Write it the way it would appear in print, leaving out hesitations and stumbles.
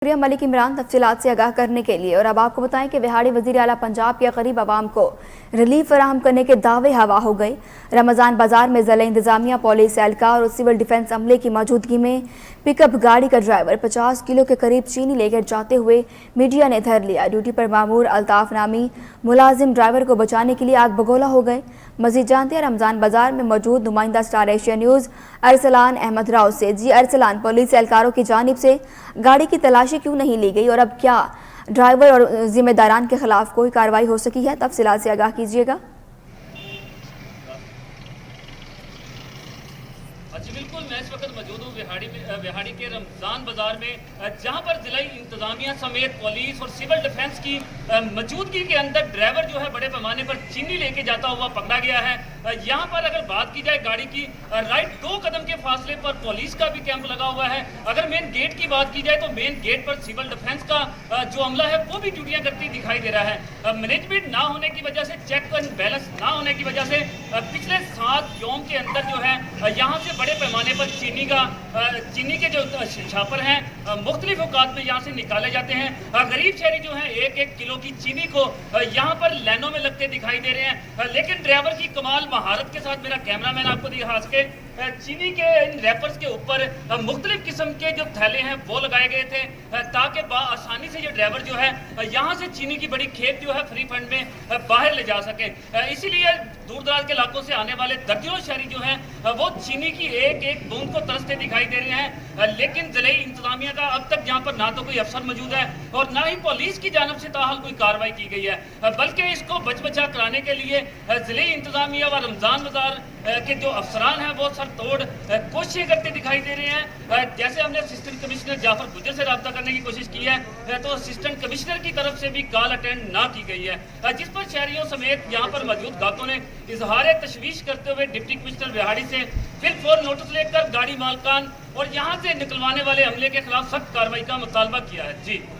शुक्रिया मलिक इमरान तफसीलात से आगाह करने के लिए। और अब आपको बताएं कि बिहाड़ी वज़ीर आला पंजाब के करीब आवाम को रिलीफ फराहम करने के दावे हवा हो गए। रमज़ान बाजार में ज़िला इंतजामिया, पुलिस एहलकार और सिविल डिफेंस अमले की मौजूदगी में पिकअप गाड़ी का ड्राइवर 50 किलो के करीब चीनी लेकर जाते हुए मीडिया ने धर लिया। ड्यूटी पर मामूर अल्ताफ नामी मुलाजिम ड्राइवर को बचाने के लिए आग बगोला हो गए। मजीद जानते हैं रमज़ान बाजार में मौजूद नुमाइंदा Star Asia News Arsalan Ahmed Rao से। जी अरसलान, पुलिस एहलकारों की जानिब से गाड़ी की तलाशी क्यों नहीं ली गई और अब क्या ड्राइवर और जिम्मेदारान के खिलाफ कोई कार्रवाई हो सकी है? तफसीलात से आगाह कीजिएगा। जी बिल्कुल, मैं इस वक्त मौजूद हूँ बिहाड़ी के रमज़ान बाजार में, जहाँ पर जिला इंतजामिया समेत पुलिस और सिविल डिफेंस की मौजूदगी के अंदर ड्राइवर जो है बड़े पैमाने पर चीनी लेके जाता हुआ पकड़ा गया है। यहाँ पर अगर बात की जाए गाड़ी की, राइट 2 कदम के फासले पर पुलिस का भी कैंप लगा हुआ है। अगर मेन गेट की बात की जाए तो मेन गेट पर सिविल डिफेंस का जो अमला है वो भी ड्यूटियाँ करती दिखाई दे रहा है। मैनेजमेंट ना होने की वजह से, चेक एंड बैलेंस ना होने की वजह से पिछले 7 यौम के अंदर जो है यहाँ से बड़े पैमाने पर चीनी के जो छापर हैं मुख्तलिफ औकात में यहाँ से निकाले जाते हैं। गरीब शहरी जो है 1-1 किलो की चीनी को यहाँ पर लाइनों में लगते दिखाई दे रहे हैं। लेकिन ड्राइवर की कमाल महारत के साथ, मेरा कैमरामैन आपको दिखा सके, चीनी के इन रैपर्स के ऊपर मुख्तलिफ किस्म के जो थैले हैं वो लगाए गए थे ताकि आसानी से ये ड्राइवर जो है यहाँ से चीनी की बड़ी खेप जो है फ्री फंड में बाहर ले जा सके। इसीलिए दूर दराज के इलाकों से आने वाले दर्जनों शहरी जो हैं वो चीनी की एक बूंद को तरसते दिखाई दे रहे हैं। लेकिन जिले इंतजामिया का अब तक यहाँ पर ना तो कोई अफसर मौजूद है और ना ही पुलिस की जानब से ताहाल कोई कार्रवाई की गई है, बल्कि इसको बच बचा कराने के लिए जिले इंतजामिया व रमज़ान बाजार के जो अफसरान हैं वो सर तोड़ कोशिशें करते दिखाई दे रहे हैं। जैसे हमने असिस्टेंट कमिश्नर जाफर गुजर से रब्ता करने की कोशिश की है तो असिस्टेंट कमिश्नर की तरफ से भी कॉल अटेंड ना की गई है, जिस पर शहरियों समेत यहाँ पर मौजूद गाहकों ने इजहार तशवीश करते हुए डिप्टी कमिश्नर बिहाड़ी से फिर फोर नोटिस लेकर गाड़ी मालकान और यहाँ से निकलवाने वाले अमले के खिलाफ सख्त कार्रवाई का मुतालबा किया है। जी।